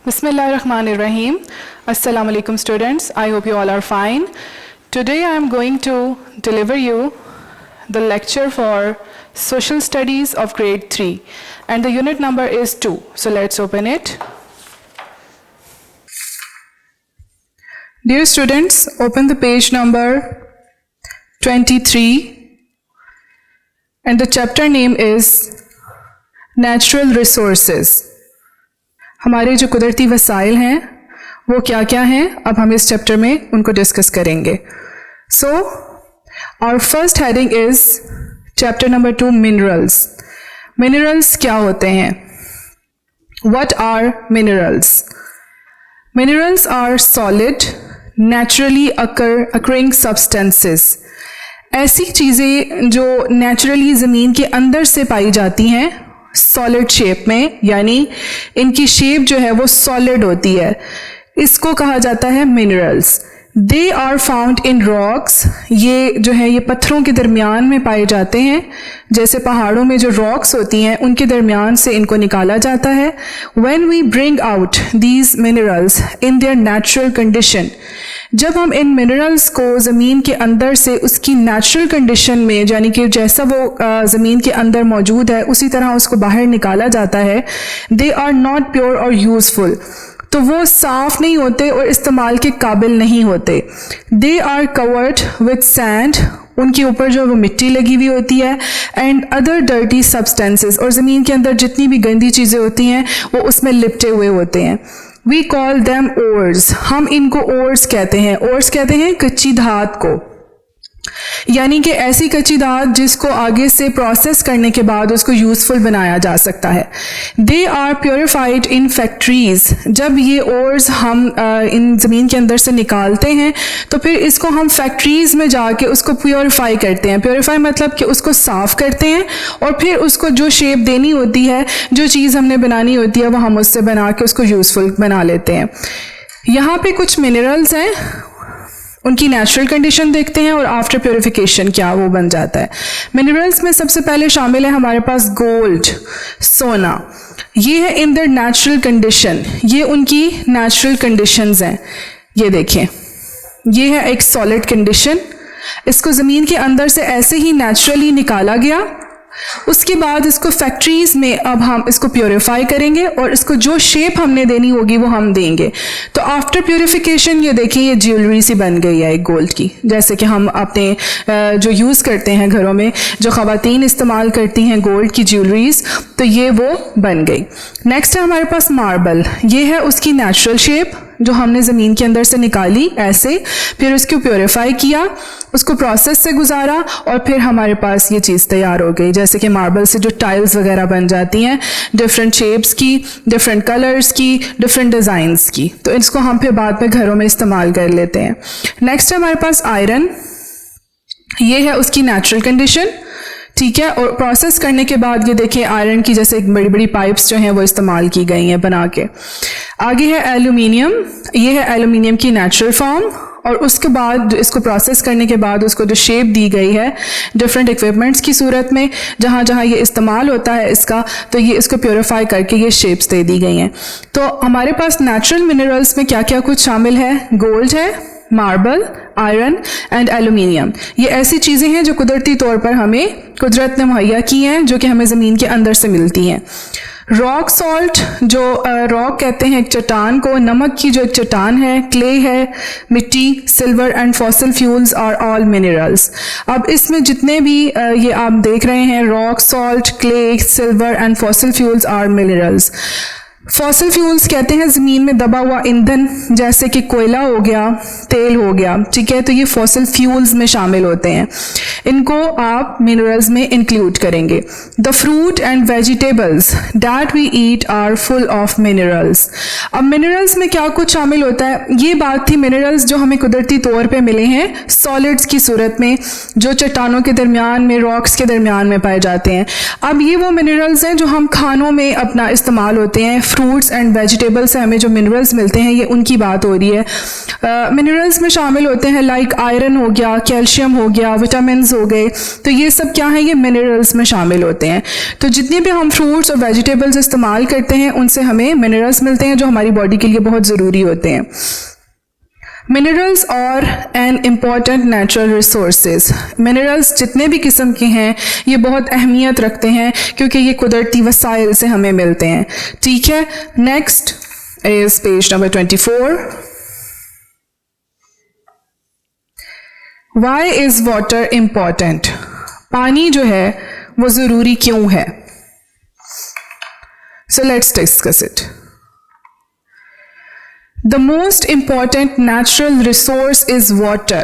Bismillahirrahmanirrahim. Assalamu alaikum students. I hope you all are fine. Today I am going to deliver you the lecture for Social Studies of Grade 3 and the unit number is 2. So let's open it. Dear students, open the page number 23 and the chapter name is Natural Resources. हमारे जो कुदरती वसाइल हैं वो क्या क्या हैं, अब हम इस चैप्टर में उनको डिस्कस करेंगे. So our first heading is chapter number 2 minerals. Minerals क्या होते हैं? What are minerals? Minerals are solid naturally occurring substances. ऐसी चीज़ें जो नेचुरली ज़मीन के अंदर से पाई जाती हैं सॉलिड शेप में, यानी इनकी शेप जो है वो सॉलिड होती है, इसको कहा जाता है minerals. They are found in rocks. ये जो है ये पत्थरों के दरमियान में पाए जाते हैं. जैसे पहाड़ों में जो रॉक्स होती हैं उनके दरमियान से इनको निकाला जाता है. When we bring out these minerals in their natural condition, जब हम इन मिनरल्स को ज़मीन के अंदर से उसकी नेचुरल कंडीशन में, यानी कि जैसा वो ज़मीन के अंदर मौजूद है उसी तरह उसको बाहर निकाला जाता है, दे आर नॉट प्योर और यूज़फुल. तो वो साफ़ नहीं होते और इस्तेमाल के काबिल नहीं होते. They are covered with sand. उनके ऊपर जो वो मिट्टी लगी हुई होती है. And other dirty substances. और ज़मीन के अंदर जितनी भी गंदी चीज़ें होती हैं वो उसमें लिपटे हुए होते हैं. We call them ores. हम इनको ओर्स कहते हैं. ओर्स कहते हैं कच्ची धात को, यानी कि ऐसी कच्ची धात जिसको आगे से प्रोसेस करने के बाद उसको यूज़फुल बनाया जा सकता है. They are purified in factories. जब ये ओर्स हम इन ज़मीन के अंदर से निकालते हैं तो फिर इसको हम फैक्ट्रीज़ में जाके उसको प्योरीफाई करते हैं. प्योरीफाई मतलब कि उसको साफ़ करते हैं और फिर उसको जो शेप देनी होती है, जो चीज़ हमने बनानी होती है, वो हम उससे बना के उसको यूज़फुल बना लेते हैं. यहाँ पे कुछ मिनरल्स हैं, उनकी नेचुरल कंडीशन देखते हैं और आफ्टर प्योरिफिकेशन क्या वो बन जाता है. मिनरल्स में सबसे पहले शामिल है हमारे पास गोल्ड, सोना. ये है इन देयर नेचुरल कंडीशन. ये उनकी नेचुरल कंडीशंस हैं. ये देखें, ये है एक सॉलिड कंडीशन. इसको ज़मीन के अंदर से ऐसे ही नेचुरली निकाला गया. उसके बाद इसको फैक्ट्रीज में अब हम इसको प्योरीफाई करेंगे और इसको जो शेप हमने देनी होगी वो हम देंगे. तो आफ्टर प्योरीफिकेशन ये देखिए, ये ज्वेलरी सी बन गई है एक गोल्ड की, जैसे कि हम अपने जो यूज़ करते हैं घरों में, जो ख़वातीन इस्तेमाल करती हैं गोल्ड की ज्वेलरीज, तो ये वो बन गई. नेक्स्ट है हमारे पास मार्बल. ये है उसकी नेचुरल शेप जो हमने ज़मीन के अंदर से निकाली ऐसे, फिर उसको प्योरीफाई किया, उसको प्रोसेस से गुजारा और फिर हमारे पास ये चीज़ तैयार हो गई. जैसे कि मार्बल से जो टाइल्स वगैरह बन जाती हैं डिफरेंट शेप्स की, डिफरेंट कलर्स की, डिफरेंट डिज़ाइंस की, तो इसको हम फिर बाद में घरों में इस्तेमाल कर लेते हैं. नेक्स्ट है हमारे पास आयरन. ये है उसकी नेचुरल कंडीशन, ठीक है. और प्रोसेस करने के बाद ये देखिए आयरन की जैसे एक बड़ी बड़ी पाइप्स जो हैं वो इस्तेमाल की गई हैं बना के. आगे है एल्यूमिनियम. ये है एल्यूमिनियम की नेचुरल फॉर्म और उसके बाद इसको प्रोसेस करने के बाद उसको जो शेप दी गई है डिफरेंट इक्विपमेंट्स की सूरत में, जहाँ जहाँ ये इस्तेमाल होता है इसका, तो ये इसको प्योरीफाई करके ये शेप्स दे दी गई हैं. तो हमारे पास नेचुरल मिनरल्स में क्या क्या कुछ शामिल है? गोल्ड है, मार्बल, आयरन एंड एल्यूमिनियम. ये ऐसी चीज़ें हैं जो कुदरती तौर पर हमें कुदरत ने मुहैया की हैं, जो कि हमें ज़मीन के अंदर से मिलती हैं. रॉक सॉल्ट, जो रॉक कहते हैं एक चट्टान को, नमक की जो एक चट्टान है, क्ले है, मिट्टी, silver and fossil fuels are all minerals. अब इसमें जितने भी ये आप देख रहे हैं, rock salt, clay, silver and fossil fuels are minerals. Fossil fuels कहते हैं ज़मीन में दबा हुआ ईंधन, जैसे कि कोयला हो गया, तेल हो गया, ठीक है, तो ये फॉसिल फ्यूल्स में शामिल होते हैं. इनको आप मिनरल्स में इंक्लूड करेंगे. The fruit and vegetables that we eat are full of minerals. अब मिनरल्स में क्या कुछ शामिल होता है? ये बात थी मिनरल्स जो हमें कुदरती तौर पे मिले हैं सॉलिड्स की सूरत में, जो चट्टानों के दरमियान में, रॉक्स के दरमियान में पाए जाते हैं. अब ये वो मिनरल्स हैं जो हम खानों में अपना इस्तेमाल होते हैं, फ्रूट्स एंड वेजिटेबल से हमें जो मिनरल्स मिलते हैं, ये उनकी बात हो रही है। मिनरल्स में शामिल होते हैं लाइक आयरन हो गया, कैल्शियम हो गया, विटामिन्स हो गए, तो ये सब क्या है, ये मिनरल्स में शामिल होते हैं। तो जितने भी हम फ्रूट्स और वेजिटेबल्स इस्तेमाल करते हैं उनसे हमें मिनरल्स मिलते हैं जो हमारी बॉडी के लिए बहुत ज़रूरी होते हैं। मिनरल्स और an important natural resources, minerals जितने भी किस्म के हैं ये बहुत अहमियत रखते हैं क्योंकि ये कुदरती वसाइल से हमें मिलते हैं। ठीक है, next is page number 24। Why is water important, पानी जो है वो ज़रूरी क्यों है? So let's discuss it. The most important natural resource is water.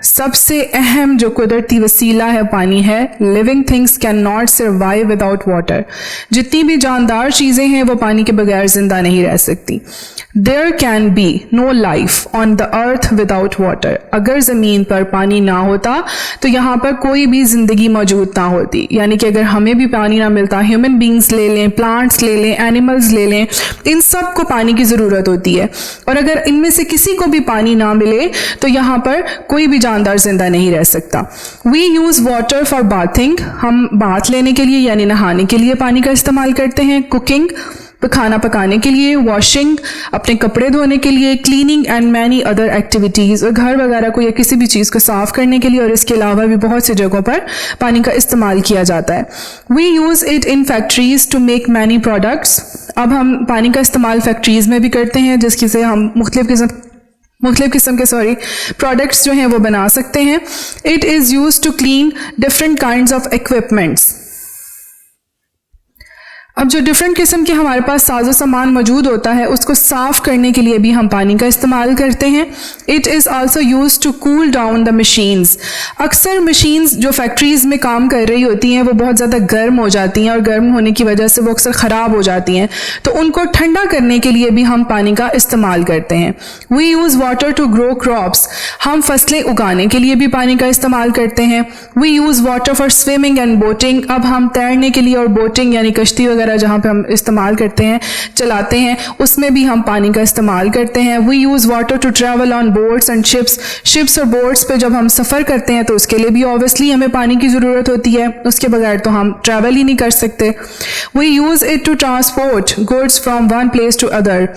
सबसे अहम जो कुदरती वसीला है पानी है। Living things can not survive without water, जितनी भी जानदार चीज़ें हैं वो पानी के बगैर जिंदा नहीं रह सकती। There can be no life on the earth without water, अगर ज़मीन पर पानी ना होता तो यहाँ पर कोई भी ज़िंदगी मौजूद ना होती। यानी कि अगर हमें भी पानी ना मिलता, ह्यूमन बींग्स ले लें, प्लांट्स ले लें, एनिमल्स ले लें, इन सब को पानी की ज़रूरत होती है। और अगर इनमें से किसी को भी पानी ना मिले तो यहाँ पर कोई भी जानदार जिंदा नहीं रह सकता। We use water for bathing, हम बाथ लेने के लिए यानी नहाने के लिए पानी का इस्तेमाल करते हैं। कुकिंग, खाना पकाने के लिए। वॉशिंग, अपने कपड़े धोने के लिए। Cleaning and many other activities, और घर वगैरह को या किसी भी चीज़ को साफ़ करने के लिए। और इसके अलावा भी बहुत सी जगहों पर पानी का इस्तेमाल किया जाता है। We use it in factories to make many products, अब हम पानी का इस्तेमाल फैक्ट्रीज़ में भी करते हैं जिसकी से हम मुख्तलिफ किस्म के प्रोडक्ट्स जो हैं वो बना सकते हैं। It is used to clean different kinds of equipments, अब जो डिफरेंट किस्म के हमारे पास साजो सामान मौजूद होता है उसको साफ़ करने के लिए भी हम पानी का इस्तेमाल करते हैं। It is also used to cool down the machines, अक्सर मशीन्स जो फैक्ट्रीज़ में काम कर रही होती हैं वो बहुत ज़्यादा गर्म हो जाती हैं और गर्म होने की वजह से वो अक्सर ख़राब हो जाती हैं, तो उनको ठंडा करने के लिए भी हम पानी का इस्तेमाल करते हैं। We use water to grow crops, हम फसलें उगाने के लिए भी पानी का इस्तेमाल करते हैं। We use water for swimming and boating, अब हम तैरने के लिए और बोटिंग यानी कश्ती वगैरह जहाँ पे हम इस्तेमाल करते हैं, चलाते हैं, उसमें भी हम पानी का इस्तेमाल करते हैं। We use water to travel on boats and ships और बोट्स पे जब हम सफ़र करते हैं तो उसके लिए भी ऑब्वियसली हमें पानी की ज़रूरत होती है, उसके बगैर तो हम ट्रैवल ही नहीं कर सकते। We use it to transport goods from one place to other,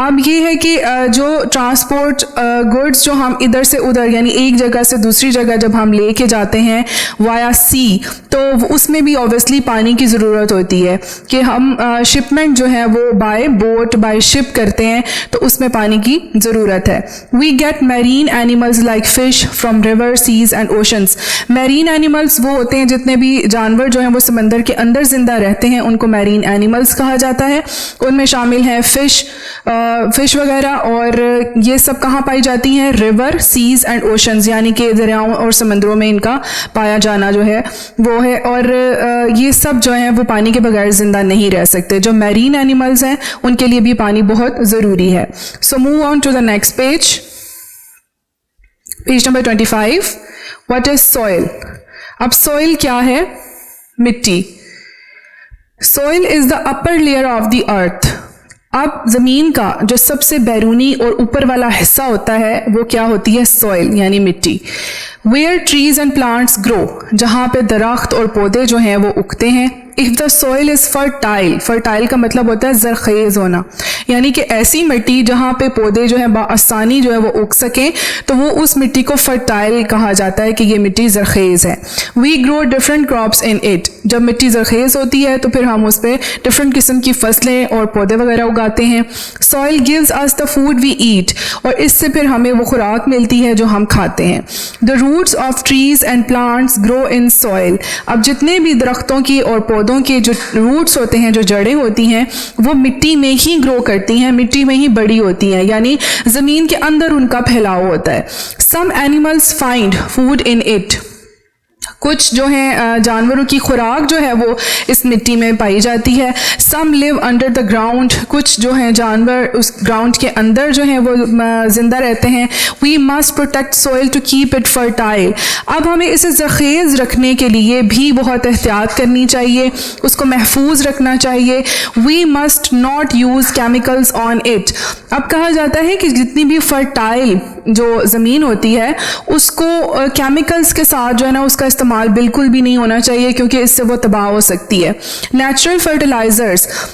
अब ये है कि जो ट्रांसपोर्ट गुड्स जो हम इधर से उधर यानी एक जगह से दूसरी जगह जब हम लेके जाते हैं वाया सी, तो उसमें भी ऑब्वियसली पानी की ज़रूरत होती है कि हम शिपमेंट जो है वो बाय बोट बाय शिप करते हैं, तो उसमें पानी की ज़रूरत है। We get marine animals like fish from river, seas and oceans, marine animals वो होते हैं जितने भी जानवर जो हैं वो समंदर के अंदर ज़िंदा रहते हैं, उनको मैरीन एनिमल्स कहा जाता है। उनमें शामिल हैं फिश वगैरह, और ये सब कहाँ पाई जाती हैं? रिवर, सीज एंड ओशंस, यानी कि दरियाओं और समंदरों में इनका पाया जाना जो है वो है। और ये सब जो है वो पानी के बगैर ज़िंदा नहीं रह सकते। जो मैरीन एनिमल्स हैं उनके लिए भी पानी बहुत ज़रूरी है। So move on to the next page, page number 25। What is soil? अब सॉइल क्या है? मिट्टी। Soil is the upper layer of the earth, अब ज़मीन का जो सबसे बैरूनी और ऊपर वाला हिस्सा होता है वो क्या होती है? सॉइल यानी मिट्टी। Where trees and plants grow, जहाँ पे दरख्त और पौधे जो हैं वो उगते हैं। If the soil is fertile, fertile का मतलब होता है ज़रख़ेज़ होना, यानी कि ऐसी मिट्टी जहाँ पे पौधे जो हैं बआसानी जो है वो उग सकें, तो वो उस मिट्टी को फर्टाइल कहा जाता है कि ये मिट्टी ज़रख़ेज़ है। We grow different crops in it, जब मिट्टी ज़रख़ेज़ होती है तो फिर हम उस पर डिफरेंट किस्म की फसलें और पौधे वगैरह उगाते हैं। Soil gives us the food we eat, और इससे फिर हमें वो खुराक मिलती है जो हम खाते हैं। The roots of trees and plants grow in soil, अब जितने भी दरख्तों की और पौधों के जो रूट्स होते हैं, जो जड़ें होती हैं, वो मिट्टी में ही ग्रो करती हैं, मिट्टी में ही बड़ी होती हैं, यानी ज़मीन के अंदर उनका फैलाव होता है। Some animals find food in it, कुछ जो है जानवरों की खुराक जो है वो इस मिट्टी में पाई जाती है। सम लिव अंडर द ग्राउंड, कुछ जो है जानवर उस ग्राउंड के अंदर जो है वो जिंदा रहते हैं। We must protect soil to keep it fertile. अब हमें इसे ज़ख़ीज़ रखने के लिए भी बहुत एहतियात करनी चाहिए, उसको महफूज रखना चाहिए। We must not use chemicals on it. अब कहा जाता है कि जितनी भी फर्टाइल जो ज़मीन होती है उसको केमिकल्स के साथ जो है ना उसका इस्तेमाल बिल्कुल भी नहीं होना चाहिए, क्योंकि इससे वो तबाह हो सकती है। नेचुरल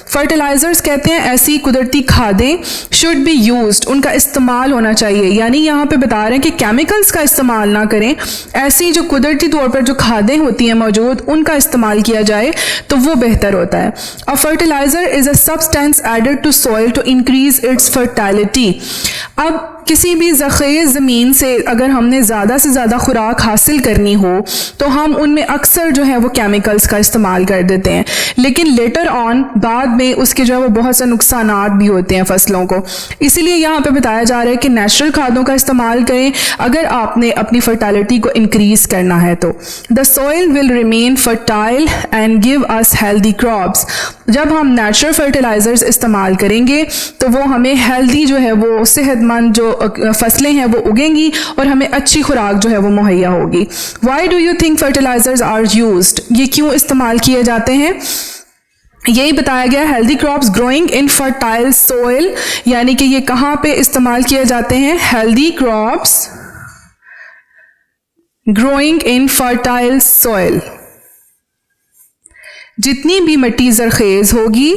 फर्टिलाइजर्स कहते हैं ऐसी कुदरती खादें शुड बी यूज्ड, उनका इस्तेमाल होना चाहिए। यानी यहाँ पे बता रहे हैं कि केमिकल्स का इस्तेमाल ना करें, ऐसी जो कुदरती तौर पर जो खादें होती हैं मौजूद उनका इस्तेमाल किया जाए तो वो बेहतर होता है। A fertilizer is a substance added to soil to increase its fertility. अब किसी भी ज़ख़ीज़ ज़मीन से अगर हमने ज़्यादा से ज़्यादा खुराक हासिल करनी हो तो हम उनमें अक्सर जो है वो केमिकल्स का इस्तेमाल कर देते हैं, लेकिन लेटर ऑन बाद में उसके जो है वो बहुत से नुकसानात भी होते हैं फसलों को। इसीलिए यहाँ पे बताया जा रहा है कि नेचुरल खादों का इस्तेमाल करें अगर आपने अपनी फर्टिलिटी को इंक्रीज़ करना है तो। The soil will remain fertile and give us healthy crops. जब हम नेचुरल फर्टिलाइजर्स इस्तेमाल करेंगे तो वो हमें हेल्दी जो है वो सेहतमंद जो फसलें हैं वो उगेंगी और हमें अच्छी खुराक जो है वो मुहैया होगी। Why do you think fertilizers are used? ये क्यों इस्तेमाल किए जाते हैं? यही बताया गया, healthy crops growing in fertile soil, यानी कि ये कहाँ पे इस्तेमाल किए जाते हैं? Healthy crops growing in fertile soil. जितनी भी मिट्टी ज़रखेज़ होगी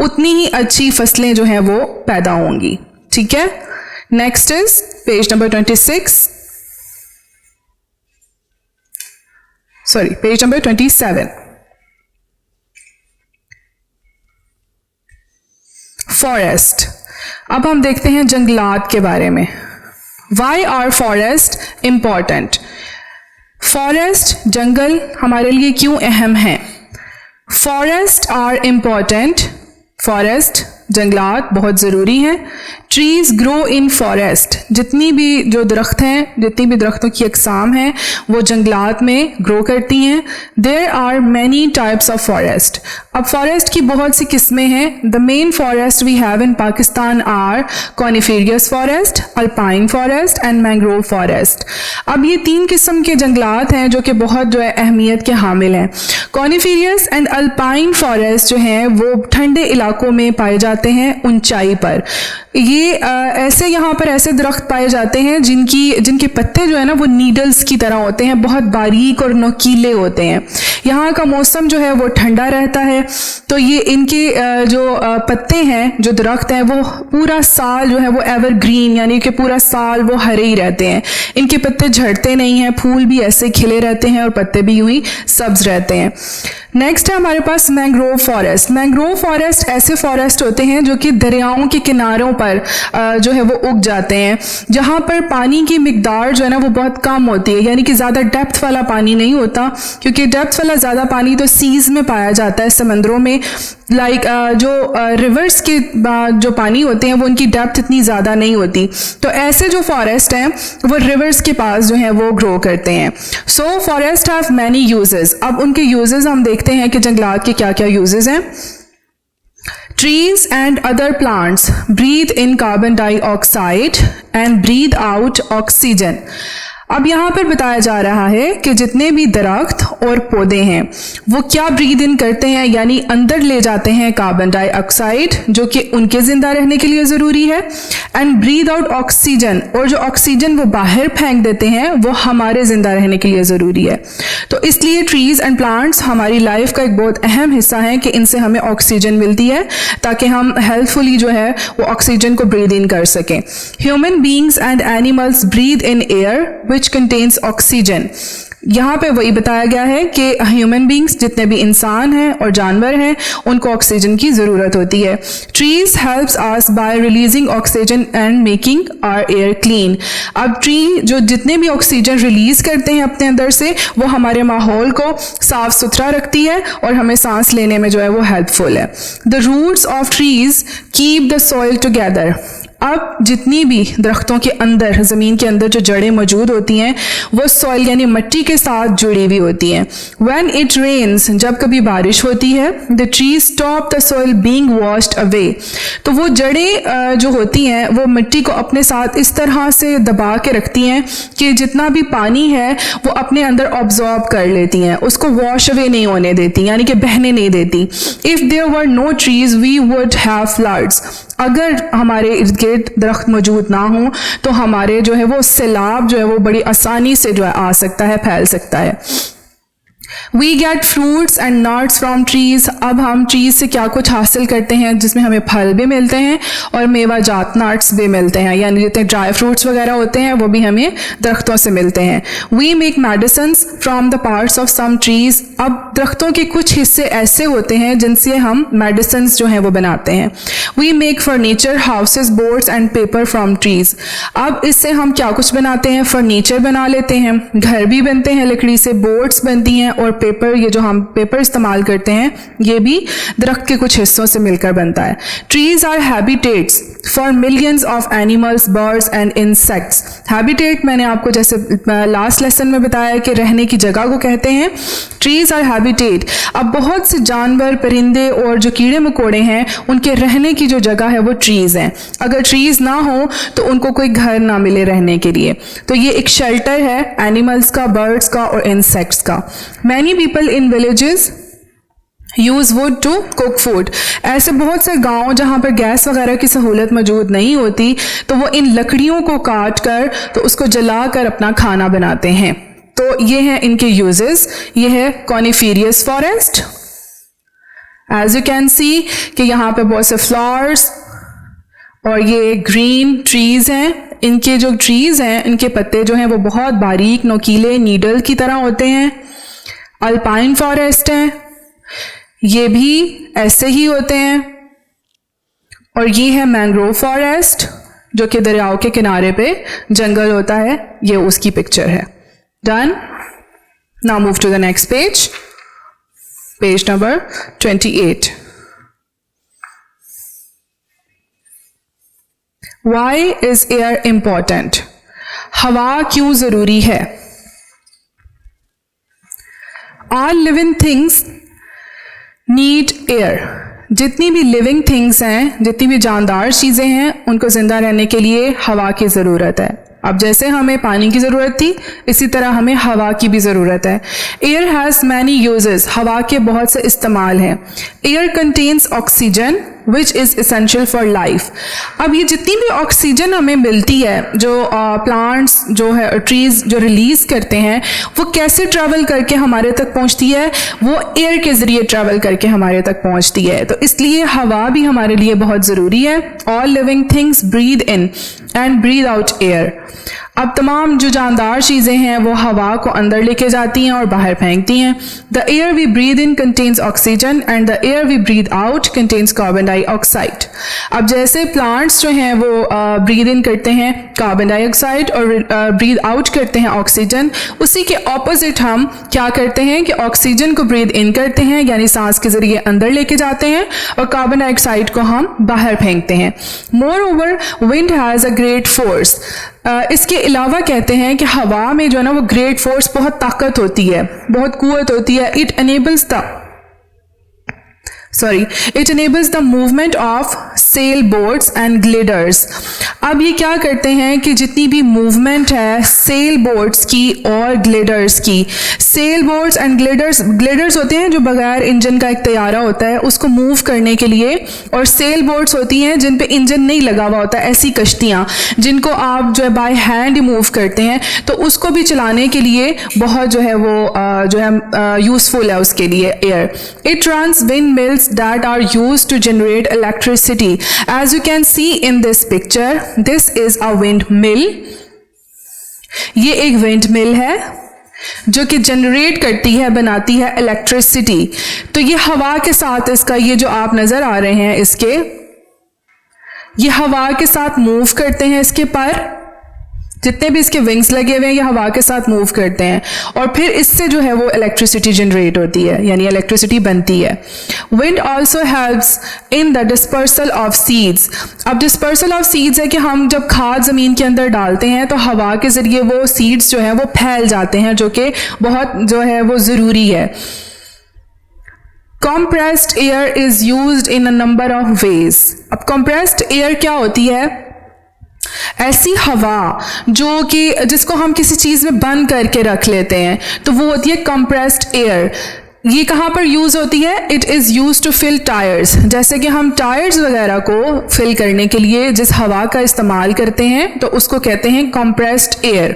उतनी ही अच्छी फसलें जो हैं वो पैदा होंगी। ठीक है, next is page number 26, sorry page number 27। Forest. अब हम देखते हैं जंगलात के बारे में। Why are forest important? Forest जंगल हमारे लिए क्यों अहम हैं? फॉरेस्ट आर इम्पॉर्टेंट, फॉरेस्ट जंगलात बहुत ज़रूरी हैं। ट्रीज़ ग्रो इन फॉरेस्ट, जितनी भी जो दरख्त हैं, जितनी भी दरख्तों की अक़साम हैं वो जंगलात में ग्रो करती हैं। There are many types of forest. अब फॉरेस्ट की बहुत सी किस्में हैं। The main forest we have in Pakistan are coniferous forest, alpine forest and mangrove forest. अब ये 3 किस्म के जंगलात हैं जो कि बहुत जो है अहमियत के हामिल हैं। कॉनिफेरियस एंड अल्पाइन फॉरेस्ट जो हैं वो ठंडे इलाकों में पाए जाते हैं, ऊंचाई पर। ये ऐसे यहाँ पर ऐसे दरख्त पाए जाते हैं जिनके पत्ते जो है ना वो नीडल्स की तरह होते हैं, बहुत बारीक और नोकीले होते हैं। यहाँ का मौसम जो है वो ठंडा रहता है, तो ये इनके जो पत्ते हैं, जो दरख्त हैं, वो पूरा साल जो है वो एवरग्रीन, यानी कि पूरा साल वो हरे ही रहते हैं। इनके पत्ते झड़ते नहीं हैं, फूल भी ऐसे खिले रहते हैं और पत्ते भी यूं ही सब्ज रहते हैं। नेक्स्ट है हमारे पास मैंग्रोव फॉरेस्ट। मैंग्रोव फॉरेस्ट ऐसे फॉरेस्ट होते हैं जो कि दरियाओं के किनारों पर जो है वो उग जाते हैं, जहाँ पर पानी की मिकदार जो है ना वो बहुत कम होती है, यानी कि ज़्यादा डेप्थ वाला पानी नहीं होता, क्योंकि डेप्थ वाला ज़्यादा पानी तो सीज़ में पाया जाता है, समंदरों में। लाइक जो रिवर्स के जो पानी होते हैं वो उनकी डेप्थ इतनी ज़्यादा नहीं होती, तो ऐसे जो फॉरेस्ट हैं वो रिवर्स के पास जो है वो ग्रो करते हैं। So forest have many uses. अब उनके यूजेस हम देखते हैं कि जंगलात के क्या क्या यूजेस हैं। Trees and other plants breathe in carbon dioxide and breathe out oxygen. अब यहाँ पर बताया जा रहा है कि जितने भी दरख्त और पौधे हैं वो क्या ब्रीद इन करते हैं, यानी अंदर ले जाते हैं कार्बन डाइऑक्साइड जो कि उनके ज़िंदा रहने के लिए ज़रूरी है, एंड ब्रीद आउट ऑक्सीजन, और जो ऑक्सीजन वो बाहर फेंक देते हैं वो हमारे ज़िंदा रहने के लिए ज़रूरी है। तो इसलिए ट्रीज़ एंड प्लांट्स हमारी लाइफ का एक बहुत अहम हिस्सा है कि इनसे हमें ऑक्सीजन मिलती है ताकि हम हेल्थफुली जो है वो ऑक्सीजन को ब्रीद इन कर सकें। Human beings and animals breathe in air which contains oxygen। यहाँ पे वही बताया गया है कि ह्यूमन बींग्स, जितने भी इंसान हैं और जानवर हैं, उनको ऑक्सीजन की ज़रूरत होती है। Trees helps us by releasing oxygen and making our air clean. अब ट्री जो जितने भी ऑक्सीजन रिलीज़ करते हैं अपने अंदर से, वो हमारे माहौल को साफ सुथरा रखती है और हमें सांस लेने में जो है वो हेल्पफुल है। The roots of trees keep the soil together. अब जितनी भी दरख्तों के अंदर, ज़मीन के अंदर जो जड़ें मौजूद होती हैं वो सॉइल यानी मिट्टी के साथ जुड़ी हुई होती हैं। When it rains, जब कभी बारिश होती है, the trees stop the soil being washed away, तो वो जड़ें जो होती हैं वो मिट्टी को अपने साथ इस तरह से दबा के रखती हैं कि जितना भी पानी है वो अपने अंदर ऑब्जॉर्ब कर लेती हैं, उसको वॉश अवे नहीं होने देती, यानी कि बहने नहीं देती। If there were no trees, we would have floods. अगर हमारे इर्द गिर्द दरख्त मौजूद ना हो तो हमारे जो है वो सैलाब जो है वो बड़ी आसानी से जो है आ सकता है, फैल सकता है। We get fruits and nuts from trees. अब हम ट्रीज से क्या कुछ हासिल करते हैं जिसमें हमें फल भी मिलते हैं और मेवा जात नट्स भी मिलते हैं, यानी जितने ड्राई फ्रूट्स वगैरह होते हैं वो भी हमें दरख्तों से मिलते हैं। We make medicines from the parts of some trees. अब दरख्तों के कुछ हिस्से ऐसे होते हैं जिनसे हम मेडिसिन जो हैं वो बनाते हैं। We make furniture, houses, boards and paper from trees. अब इससे हम क्या कुछ बनाते हैं, फर्नीचर बना लेते हैं, घर भी बनते हैं लकड़ी से, बोर्ड्स बनती हैं और पेपर, ये जो हम पेपर इस्तेमाल करते हैं ये भी दरख्त के कुछ हिस्सों से मिलकर बनता है। Trees are habitats for millions of animals, birds and insects. Habitat मैंने आपको जैसे लास्ट लेसन में बताया कि रहने की जगह को कहते हैं। ट्रीज आर हैबिटेट, अब बहुत से जानवर, परिंदे और जो कीड़े मकोड़े हैं उनके रहने की जो जगह है वो ट्रीज हैं। अगर ट्रीज ना हो तो उनको कोई घर ना मिले रहने के लिए, तो ये एक शेल्टर है एनिमल्स का, बर्ड्स का और इंसेक्ट्स का। Many people in villages use wood to cook food. ऐसे बहुत से गांव जहाँ पर गैस वगैरह की सहूलत मौजूद नहीं होती तो वो इन लकड़ियों को काट कर तो उसको जला कर अपना खाना बनाते हैं। तो ये हैं इनके यूजेस। ये है coniferous forest, as you can see कि यहाँ पे बहुत से फ्लावर्स और ये ग्रीन ट्रीज हैं। इनके जो ट्रीज हैं इनके पत्ते जो हैं वो बहुत बारीक नोकीले नीडल की तरह होते हैं। अल्पाइन फॉरेस्ट हैं, ये भी ऐसे ही होते हैं। और ये है मैंग्रोव फॉरेस्ट जो कि दरियाओं के किनारे पे जंगल होता है, ये उसकी पिक्चर है। Done. Now move to the next page, page number 28। Why is air important? हवा क्यों जरूरी है? All living things need air. जितनी भी लिविंग थिंग्स हैं, जितनी भी जानदार चीज़ें हैं, उनको जिंदा रहने के लिए हवा की ज़रूरत है। अब जैसे हमें पानी की ज़रूरत थी इसी तरह हमें हवा की भी ज़रूरत है। एयर हैज़ मैनी यूजेस, हवा के बहुत से इस्तेमाल हैं। Air contains oxygen which is essential for life. अब ये जितनी भी ऑक्सीजन हमें मिलती है जो प्लांट्स जो है ट्रीज जो रिलीज करते हैं वो कैसे ट्रैवल करके हमारे तक पहुंचती है, वो एयर के ज़रिए ट्रैवल करके हमारे तक पहुंचती है। तो इसलिए हवा भी हमारे लिए बहुत ज़रूरी है। All living things breathe in and breathe out air. अब तमाम जो जानदार चीज़ें हैं वो हवा को अंदर लेके जाती हैं और बाहर फेंकती हैं। The air we breathe in contains oxygen and the air we breathe out contains carbon dioxide. अब जैसे प्लांट्स जो हैं वो ब्रीद इन करते हैं कार्बन डाइऑक्साइड और ब्रीद आउट करते हैं ऑक्सीजन, उसी के ऑपोजिट हम क्या करते हैं कि ऑक्सीजन को ब्रीद इन करते हैं यानी सांस के जरिए अंदर लेके जाते हैं और कार्बन डाइऑक्साइड को हम बाहर फेंकते हैं। More over wind has a great force. इसके अलावा कहते हैं कि हवा में जो है ना वो ग्रेट फोर्स, बहुत ताकत होती है, बहुत कुव्वत होती है। It enables the movement of sailboats and gliders. अब ये क्या करते हैं कि जितनी भी मूवमेंट है सेल बोट्स की और ग्लिडर्स की, सेल बोट्स एंड ग्लिडर्स होते हैं जो बगैर इंजन का एक तैयारा होता है उसको मूव करने के लिए, और सेल बोट्स होती हैं जिन पे इंजन नहीं लगा हुआ होता, ऐसी कश्तियाँ जिनको आप जो है बाय हैंड मूव करते हैं, तो उसको भी चलाने के लिए बहुत जो है वो जो है यूजफुल है उसके लिए air. It runs wind mills that are used to generate electricity. As you can see in this picture, this is a windmill. ये एक windmill है जो कि जनरेट करती है, बनाती है इलेक्ट्रिसिटी। तो ये हवा के साथ इसका ये जो आप नजर आ रहे हैं इसके, ये हवा के साथ मूव करते हैं इसके पर, जितने भी इसके विंग्स लगे हुए हैं ये हवा के साथ मूव करते हैं और फिर इससे जो है वो इलेक्ट्रिसिटी जनरेट होती है, यानी इलेक्ट्रिसिटी बनती है। Wind also helps in the dispersal of seeds. अब डिस्पर्सल ऑफ सीड्स है कि हम जब खाद ज़मीन के अंदर डालते हैं तो हवा के ज़रिए वो सीड्स जो हैं वो फैल जाते हैं, जो कि बहुत जो है वो ज़रूरी है। compressed air is used in a number of ways। अब compressed air क्या होती है? ऐसी हवा जो कि जिसको हम किसी चीज़ में बंद करके रख लेते हैं तो वो होती है compressed air। ये कहाँ पर यूज़ होती है? It is use to fill tyres. जैसे कि हम टायर्स वगैरह को फिल करने के लिए जिस हवा का इस्तेमाल करते हैं तो उसको कहते हैं compressed air।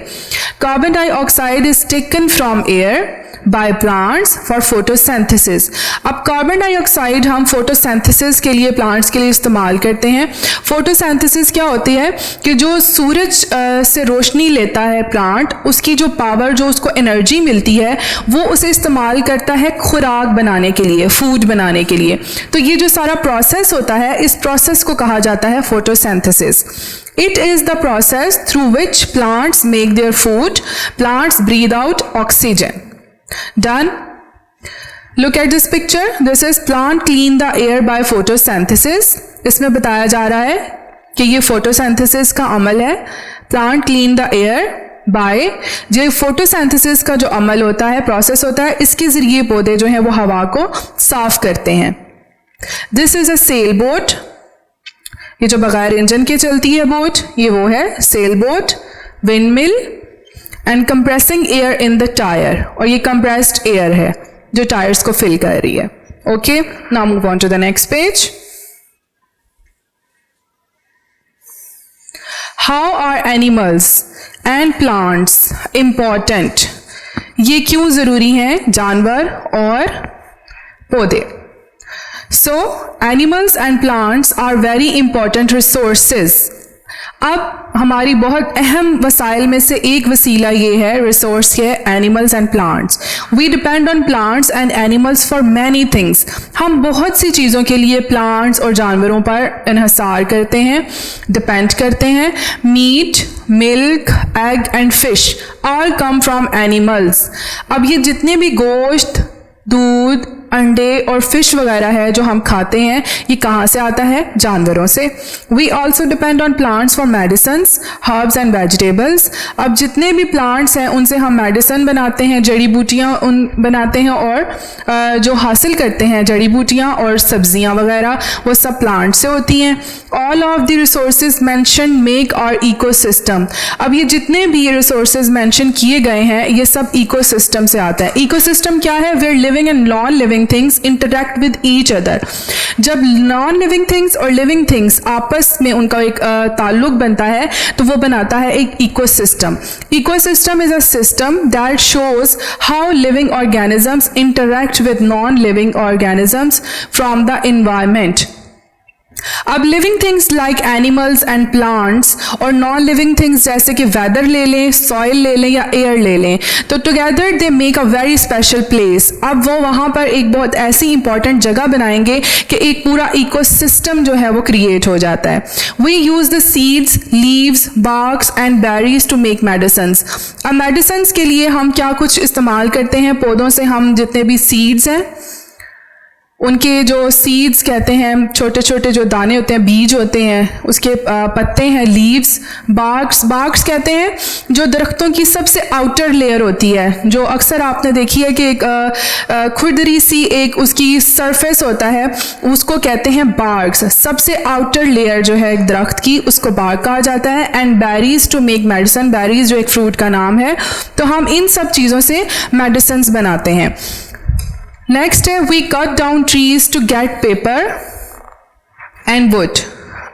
Carbon dioxide is taken from air by plants for photosynthesis. अब कार्बन डाइऑक्साइड हम फोटोसिंथेसिस के लिए प्लांट्स के लिए इस्तेमाल करते हैं। फोटोसिंथेसिस क्या होती है कि जो सूरज से रोशनी लेता है प्लांट, उसकी जो पावर, जो उसको एनर्जी मिलती है, वो उसे इस्तेमाल करता है खुराक बनाने के लिए, फूड बनाने के लिए। तो ये जो सारा प्रोसेस होता है, इस प्रोसेस को कहा जाता है photosynthesis. It is the process through which plants make their food. Plants breathe out oxygen. Done? Look at this picture. This is plant clean the air by photosynthesis. इसमें बताया जा रहा है कि ये photosynthesis का अमल है। Plant clean the air by, जो photosynthesis का जो अमल होता है, प्रोसेस होता है, इसके ज़रिए पौधे जो हैं वो हवा को साफ करते हैं। This is a sailboat. ये जो बगैर इंजन के चलती है बोट, ये वो है sail boat. Windmill and compressing air in the tyre, और ये कंप्रेस्ड एयर है जो टायर्स को फिल कर रही है। Okay, now move on to the next page. How are animals and plants important? ये क्यों जरूरी हैं, जानवर और पौधे? So, animals and plants are very important resources. अब हमारी बहुत अहम वसाइल में से एक वसीला ये है, रिसोर्स ये है animals and plants. We depend on plants and animals for many things. हम बहुत सी चीज़ों के लिए प्लांट्स और जानवरों पर इन्हसार करते हैं, डिपेंड करते हैं। Meat, milk, egg and fish all come from animals. अब ये जितने भी गोश्त, दूध, अंडे और फिश वगैरह है जो हम खाते हैं, ये कहाँ से आता है? जानवरों से। We also depend on plants for medicines, herbs and vegetables. अब जितने भी प्लांट्स हैं उनसे हम मेडिसिन बनाते हैं, जड़ी बूटियाँ बनाते हैं, और जो हासिल करते हैं जड़ी बूटियाँ और सब्जियाँ वगैरह, वो सब प्लांट से होती हैं। All of the resources mention make our ecosystem. अब ये जितने भी रिसोर्सेज मैंशन किए गए हैं ये सब इकोसिस्टम से आता है। इकोसिस्टम क्या है? Where living and non living things interact with each other. जब नॉन लिविंग थिंग्स और लिविंग थिंग्स आपस में उनका एक ताल्लुक बनता है तो वो बनाता है एक ecosystem. Ecosystem is a system that shows how living organisms interact with non living organisms from the environment. अब living things like animals and plants और नॉन लिविंग थिंग्स जैसे कि वेदर ले लें, सॉइल ले लें या एयर ले लें, तो together they make a very special place. अब वो वहाँ पर एक बहुत ऐसी इंपॉर्टेंट जगह बनाएंगे कि एक पूरा इकोसिस्टम जो है वो क्रिएट हो जाता है। We use the seeds, leaves, barks and berries to make medicines. अब मेडिसिन्स के लिए हम क्या कुछ इस्तेमाल करते हैं? पौधों से हम जितने भी सीड्स हैं, उनके जो सीड्स कहते हैं, छोटे छोटे जो दाने होते हैं, बीज होते हैं, उसके पत्ते हैं, लीव्स, बार्क्स कहते हैं जो दरख्तों की सबसे आउटर लेयर होती है, जो अक्सर आपने देखी है कि एक खुरदरी सी एक उसकी सरफेस होता है, उसको कहते हैं बार्क्स। सबसे आउटर लेयर जो है एक दरख्त की, उसको बार्क कहा जाता है। And berries to make medicine, berries जो एक फ्रूट का नाम है। तो हम इन सब चीज़ों से मेडिसिन बनाते हैं। नेक्स्ट है we cut down trees to get paper and wood.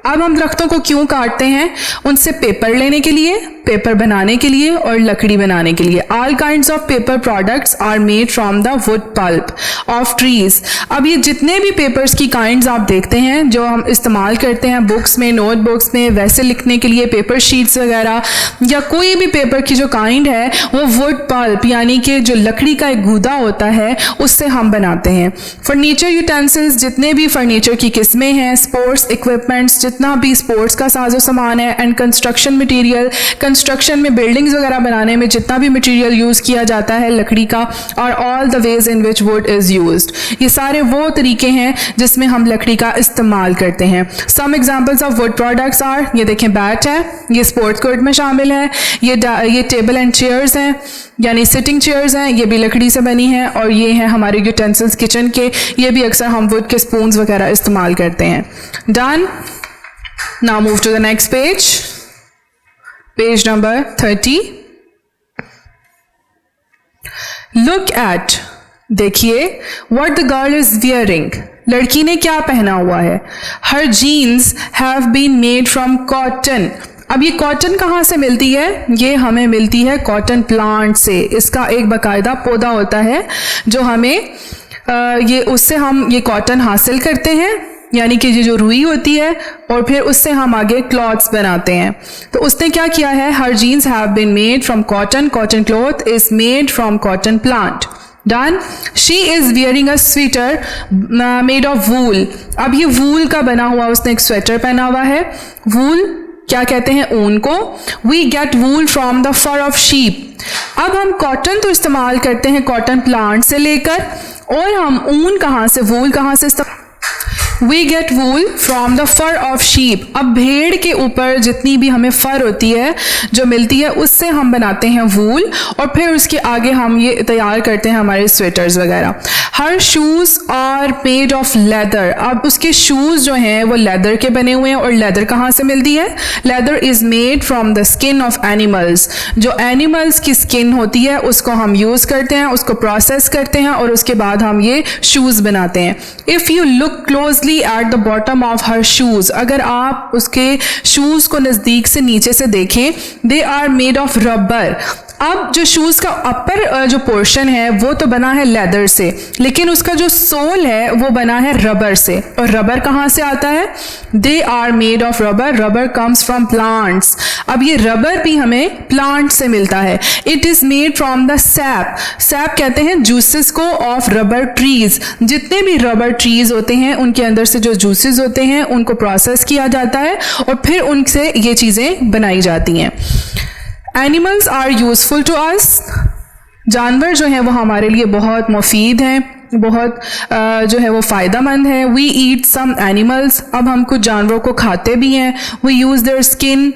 अब हम दरख्तों को क्यों काटते हैं? उनसे पेपर लेने के लिए, पेपर बनाने के लिए और लकड़ी बनाने के लिए। All kinds of paper products are made from the wood pulp of trees. अब ये जितने भी पेपर्स की काइंड्स आप देखते हैं जो हम इस्तेमाल करते हैं बुक्स में, नोटबुक्स में, वैसे लिखने के लिए पेपर शीट्स वगैरह, या कोई भी पेपर की जो काइंड है वो वुड पल्प यानी कि जो लकड़ी का एक गूदा होता है उससे हम बनाते हैं। फर्नीचर यूटेंसिल्स, जितने भी फर्नीचर की किस्में हैं, स्पोर्ट्स इक्विपमेंट्स, जितना भी स्पोर्ट्स का साजो सामान है, एंड कंस्ट्रक्शन मटेरियल, कंस्ट्रक्शन में बिल्डिंग्स वगैरह बनाने में जितना भी मटेरियल यूज़ किया जाता है लकड़ी का, और all the ways in which would is used, ये सारे वो तरीके हैं जिसमें हम लकड़ी का इस्तेमाल करते हैं। Some examples of wood products are, ये देखें बैट है, ये स्पोर्ट्स कोर्ट में शामिल है, ये टेबल एंड चेयर्स हैं यानी सिटिंग चेयर्स हैं, ये भी लकड़ी से बनी हैं, और ये हैं हमारे यूटेंसिल्स किचन के, ये भी अक्सर हम वुड के स्पून्स वगैरह इस्तेमाल करते हैं। Done. Now move to the next page, page number 30। Look at, देखिए, what the girl is wearing, लड़की ने क्या पहना हुआ है। Her jeans have been made from cotton. अब ये कॉटन कहाँ से मिलती है? ये हमें मिलती है कॉटन प्लांट से। इसका एक बाकायदा पौधा होता है जो हमें उससे हम ये कॉटन हासिल करते हैं, यानी कि ये जो रुई होती है, और फिर उससे हम आगे क्लॉथ्स बनाते हैं। तो उसने क्या किया है, her jeans have been made from cotton, cotton cloth is made from cotton plant. Done. She is wearing a sweater made of wool. अब ये वूल का बना हुआ उसने एक स्वेटर पहना हुआ है। वूल क्या कहते हैं? ऊन को। We get wool from the fur of sheep. अब हम कॉटन तो इस्तेमाल करते हैं कॉटन प्लांट से लेकर, और हम ऊन कहाँ से, वूल कहाँ से इस्तेमाल, we get wool from the fur of sheep. अब भेड़ के ऊपर जितनी भी हमें फर होती है जो मिलती है, उससे हम बनाते हैं वूल, और फिर उसके आगे हम ये तैयार करते हैं हमारे स्वेटर्स वगैरह। हर shoes are made of leather. अब उसके शूज़ जो हैं वो लेदर के बने हुए हैं, और लेदर कहाँ से मिलती है? Leather is made from the skin of animals. जो एनिमल्स की स्किन होती है उसको हम यूज़ करते हैं, उसको प्रोसेस करते हैं, और उसके बाद हम ये शूज़ बनाते हैं। If you look closely at the bottom of her shoes, अगर आप उसके शूज को नजदीक से नीचे से देखें, they are made of rubber. अब जो शूज़ का अपर जो पोर्शन है वो तो बना है लेदर से, लेकिन उसका जो सोल है वो बना है रबर से। और रबर कहाँ से आता है? They are made of rubber, rubber comes from plants. अब ये रबर भी हमें प्लांट से मिलता है। It is made from the sap. Sap कहते हैं जूसेस को ऑफ रबर ट्रीज। जितने भी रबर ट्रीज होते हैं उनके अंदर से जो जूसेस होते हैं उनको प्रोसेस किया जाता है, और फिर उनसे ये चीज़ें बनाई जाती हैं। Animals are useful to us. जानवर जो हैं वो हमारे लिए बहुत मुफीद हैं, बहुत जो है वो फ़ायदेमंद है। We eat some animals. अब हम कुछ जानवरों को खाते भी हैं। We use their skin,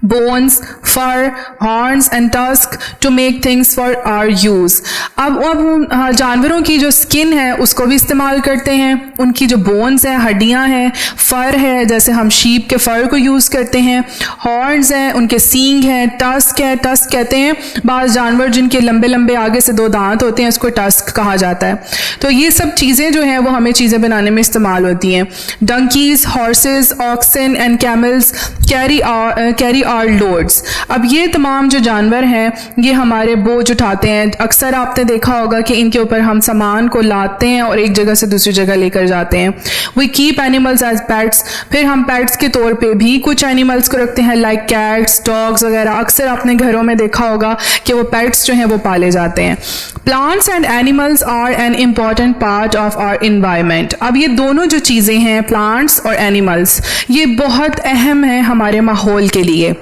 bones, fur, horns and tusk to make things for our use। अब हम जानवरों की जो स्किन है उसको भी इस्तेमाल करते हैं, उनकी जो बोन्स हैं, हड्डियां हैं, फर है जैसे हम शीप के फर को यूज़ करते हैं, हॉर्न्स हैं, उनके सींग हैं, टस्क है, टस्क कहते हैं बाज़ जानवर जिनके लंबे लंबे आगे से 2 दांत होते हैं, उसको टस्क कहा जाता है। तो ये सब चीज़ें जो हैं वो हमें चीज़ें बनाने में इस्तेमाल होती हैं। Donkeys, horses, oxen and camels carry our loads. अब ये तमाम जो जानवर हैं ये हमारे बोझ उठाते हैं। अक्सर आपने देखा होगा कि इनके ऊपर हम सामान को लाते हैं और एक जगह से दूसरी जगह लेकर जाते हैं। We keep animals as pets. फिर हम पेट्स के तौर पे भी कुछ एनिमल्स को रखते हैं, लाइक कैट्स, डॉग्स वगैरह। अक्सर आपने घरों में देखा होगा कि वो पेट्स जो हैं वो पाले जाते हैं। Plants and animals are an important part of our environment. अब ये दोनों जो चीज़ें हैं, प्लांट्स और एनिमल्स, ये बहुत अहम है हमारे माहौल के लिए।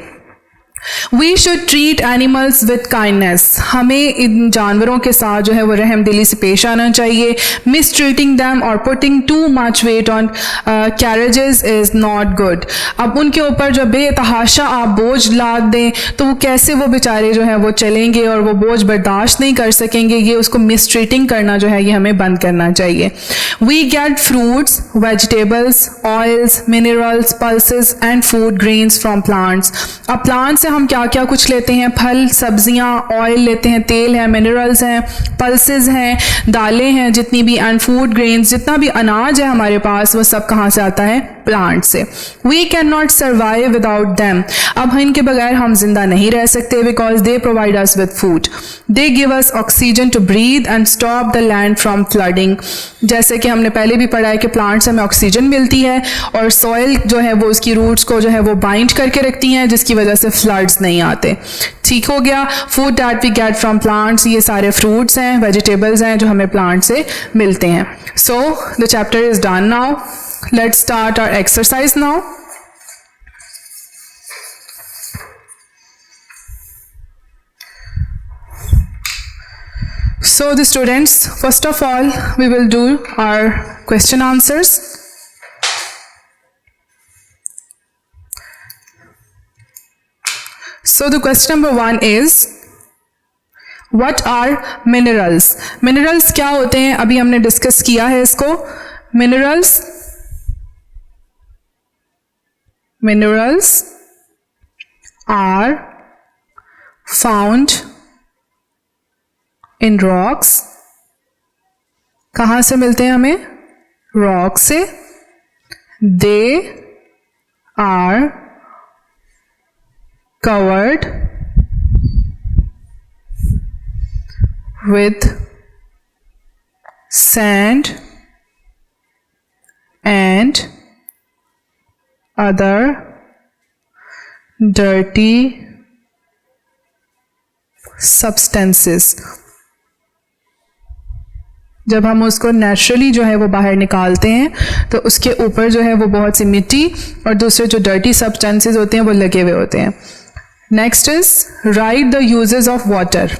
We should treat animals with kindness. हमें इन जानवरों के साथ जो है वो रहमदिली से पेश आना चाहिए। मिस ट्रीटिंग दैम और putting too much weight on carriages is not good. अब उनके ऊपर जो बेतहाशा आप बोझ लाद दें तो वो कैसे वो बेचारे जो है वो चलेंगे और वो बोझ बर्दाश्त नहीं कर सकेंगे। ये उसको मिस ट्रीटिंग करना जो है ये हमें बंद करना चाहिए। We get fruits, vegetables, oils, minerals, pulses and food grains from plants. अब प्लांट से हम क्या क्या कुछ लेते हैं? फल, सब्जियां, ऑयल लेते हैं, तेल है, मिनरल्स हैं, पल्सेस हैं, दालें हैं जितनी भी, एंड फूड ग्रेन्स, जितना भी अनाज है हमारे पास वो सब कहाँ से आता है? प्लांट से। We can not survive without them. अब इनके बगैर हम जिंदा नहीं रह सकते, because they provide us with food. They give us oxygen to breathe and stop the land from flooding. जैसे कि हमने पहले भी पढ़ा है कि प्लांट से हमें ऑक्सीजन मिलती है और सॉइल जो है वो उसकी रूट्स को जो है वो बाइंड करके रखती हैं, जिसकी वजह से फ्लड्स नहीं आते। ठीक हो गया। Food that we get from plants, ये सारे फ्रूट्स हैं, वेजिटेबल्स हैं जो हमें प्लांट से मिलते हैं। So the chapter is done now. let's start our exercise now. So the students, first of all, we will do our question answers. So the question number 1 is, what are minerals? Minerals क्या होते हैं? अभी हमने discuss किया है इसको. Minerals are found in rocks. कहाँ से मिलते हैं हमें? रॉक से. They are covered with sand and other dirty substances. जब हम उसको नेचुरली जो है वो बाहर निकालते हैं तो उसके ऊपर जो है वो बहुत सी मिट्टी और दूसरे जो डर्टी सब्सटेंसेस होते हैं वो लगे हुए होते हैं. Next is write the uses of water.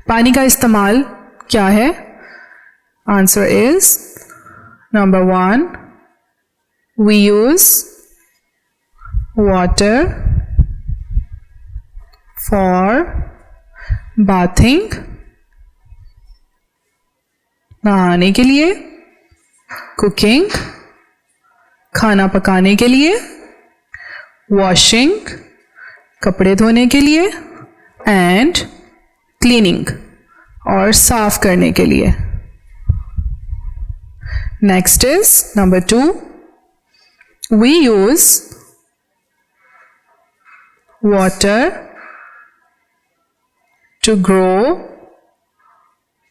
पानी का इस्तेमाल क्या है? Answer is number 1, we use water for bathing, नहाने के लिए, कुकिंग, खाना पकाने के लिए, वॉशिंग, कपड़े धोने के लिए, एंड क्लीनिंग और साफ करने के लिए. Next is number 2, we use water to grow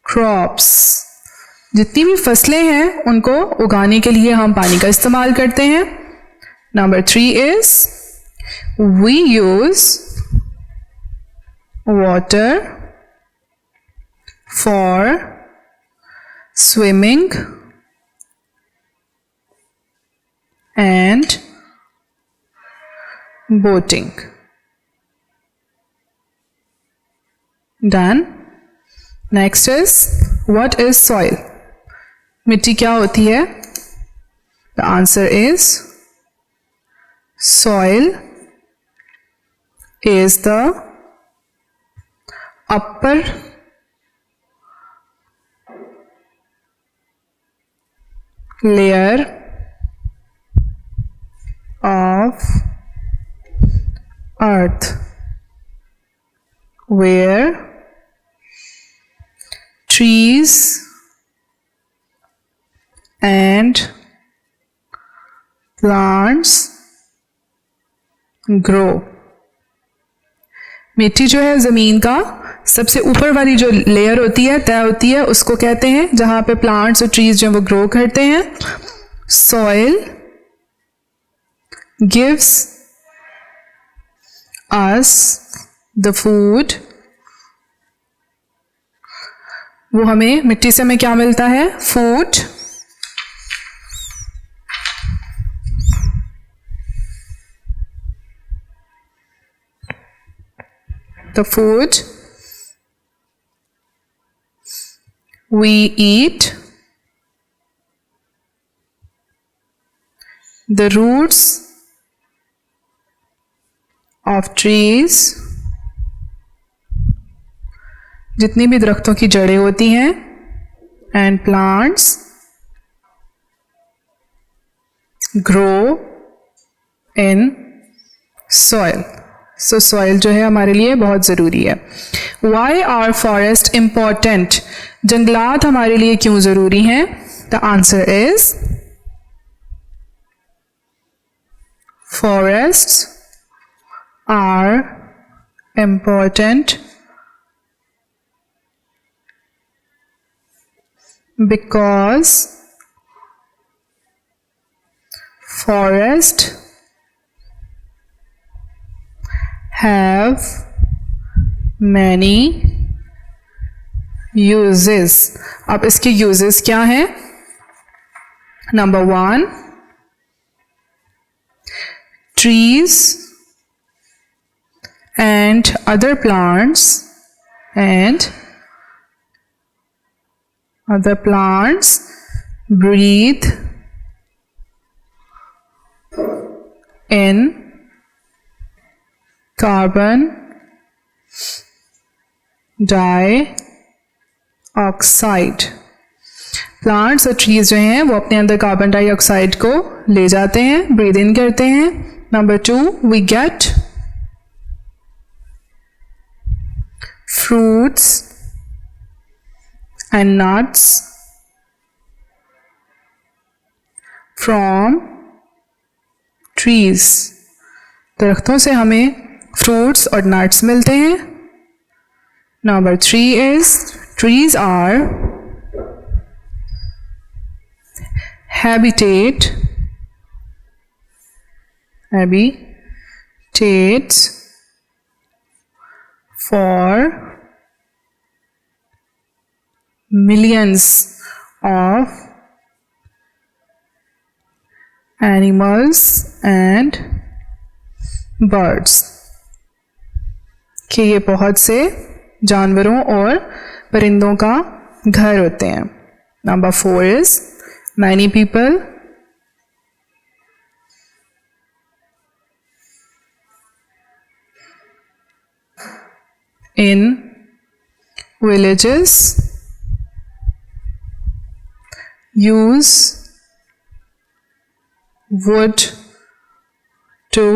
crops. जितनी भी फसलें हैं उनको उगाने के लिए हम पानी का इस्तेमाल करते हैं. Number 3 is we use water for swimming and boating. Done. Next is what is soil? मिट्टी क्या होती है? The answer is soil is the upper layer of earth where trees and plants grow. मिट्टी जो है ज़मीन का सबसे ऊपर वाली जो लेयर होती है, तय होती है, उसको कहते हैं जहाँ पे प्लांट्स और ट्रीज जो वो ग्रो करते हैं. Soil gives us the food. वो हमें मिट्टी से हमें क्या मिलता है? Food. The food we eat, the roots of trees, जितनी भी दरख्तों की जड़ें होती हैं, and plants grow in soil. So soil जो है हमारे लिए बहुत ज़रूरी है. Why are forests important? जंगलात हमारे लिए क्यों ज़रूरी हैं? The answer is forests are important because forests have many uses. अब इसके uses क्या हैं? Number 1, trees and other plants breathe in carbon dioxide. Plants और ट्रीज जो हैं वो अपने अंदर कार्बन डाइऑक्साइड को ले जाते हैं, ब्रीद इन करते हैं. Number 2, we get fruits and nuts from trees. दरख्तों से हमें फ्रूट्स और नट्स मिलते हैं. Number 3 is trees are habitats for millions of animals and birds. कि ये बहुत से जानवरों और परिंदों का घर होते हैं. Number 4 is many people in villages use wood to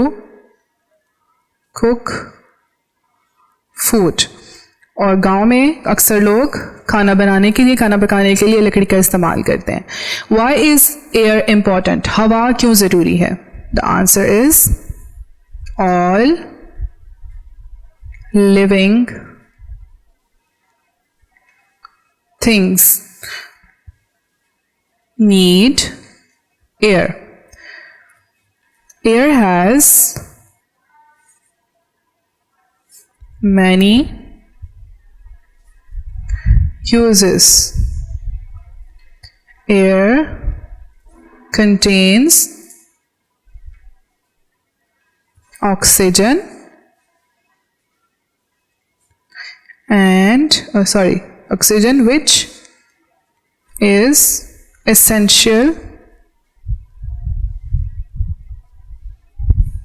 cook food. और गांव में अक्सर लोग खाना पकाने के लिए लकड़ी का इस्तेमाल करते हैं. Why is air important? हवा क्यों ज़रूरी है? The answer is all living things need air. Air has many uses. Air contains oxygen which is essential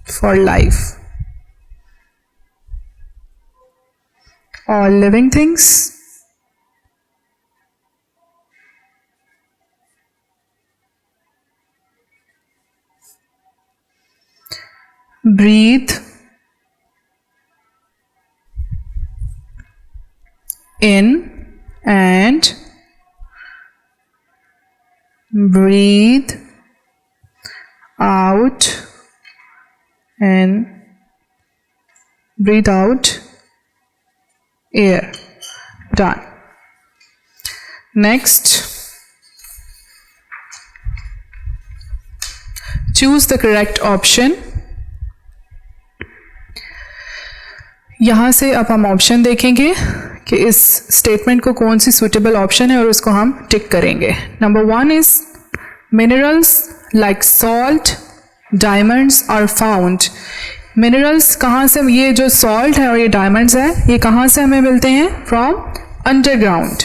for life. All living things breathe in and breathe out air. Done. Next, choose the correct option. यहाँ से अब हम option देखेंगे कि इस statement को कौन सी suitable option है और उसको हम टिक करेंगे. Number 1 is minerals like salt diamonds are found. Minerals कहाँ से, ये जो सॉल्ट है और ये डायमंड्स है, ये कहाँ से हमें मिलते हैं? From underground.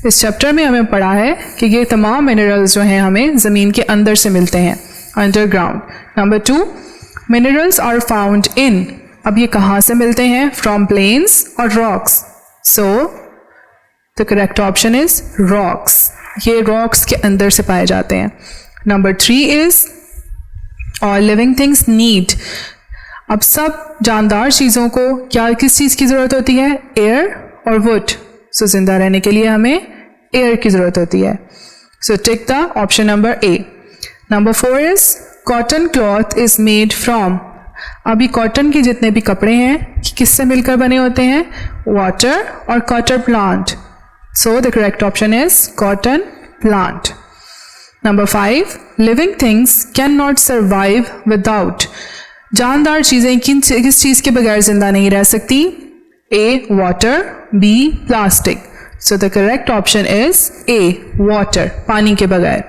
इस चैप्टर में हमें पढ़ा है कि ये तमाम मिनरल्स जो हैं हमें ज़मीन के अंदर से मिलते हैं, underground. Number 2, minerals are found in. अब ये कहाँ से मिलते हैं? फ्रॉम प्लेन्स और rocks. So the correct option is rocks. ये रॉक्स के अंदर से पाए जाते हैं. Number 3 is all living things need. अब सब जानदार चीज़ों को क्या, किस चीज़ की ज़रूरत होती है? एयर और वुड. सो जिंदा रहने के लिए हमें एयर की ज़रूरत होती है. So tick the option number A. Number 4 is cotton cloth is made from. अभी कॉटन के जितने भी कपड़े हैं किससे मिलकर बने होते हैं? वाटर और cotton plant. So the correct option is cotton plant. Number 5, living things can not survive without. जानदार चीज़ें किस चीज़ के बगैर जिंदा नहीं रह सकती? A water, B plastic. So the correct option is A water, पानी के बगैर.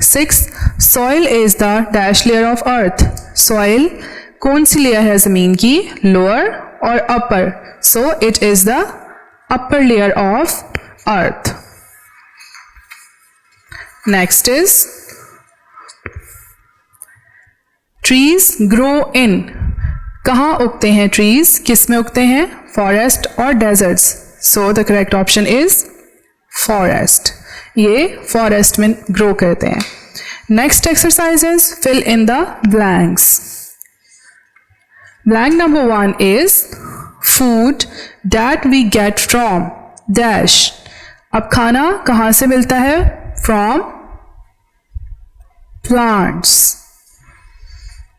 6. Soil is the dash layer of earth. Soil कौन सी लेयर है ज़मीन की? लोअर और अपर. So it is the upper layer of earth. Next is trees grow in. कहाँ उगते हैं trees? किस में उगते हैं? Forest और deserts. So the correct option is forest. ये forest में grow करते हैं. Next exercise is fill in the blanks. Blank number 1 is food that we get from dash. अब खाना कहाँ से मिलता है? From plants.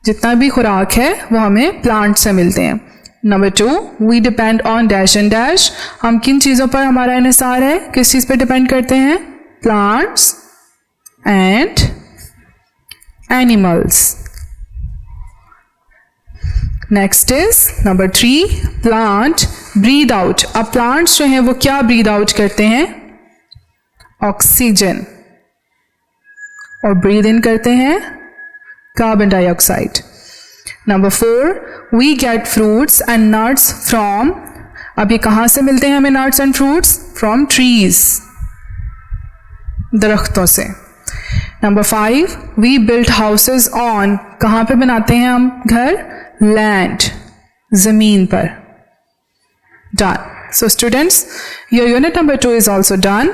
जितना भी खुराक है वो हमें प्लांट से मिलते हैं. Number 2, we depend on dash and dash. हम किन चीज़ों पर हमारा इन्हिसार है? किस चीज़ पर डिपेंड करते हैं? Plants and animals. Next is number 3, plant breathe out. अब प्लांट्स जो हैं वो क्या ब्रीद आउट करते हैं? ऑक्सीजन. और ब्रीद इन करते हैं carbon dioxide. Number 4, we get fruits and nuts from. अब ये कहाँ से मिलते हैं हमें nuts and fruits? From trees, दरख्तों से. Number 5, we build houses on. कहाँ पे बनाते हैं हम घर? लैंड, जमीन पर. Done. So students, your unit number 2 is also done.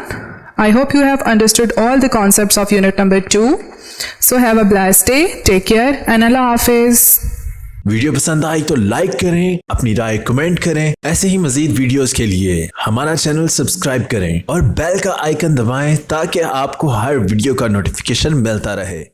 I hope you have understood all the concepts of unit number 2. So have a blessed day. Take care and Allah Hafiz. Video पसंद आई तो like करें, अपनी राय comment करें. ऐसे ही मजीद videos के लिए हमारा channel subscribe करें और बेल का आइकन दबाएं ताकि आपको हर वीडियो का नोटिफिकेशन मिलता रहे.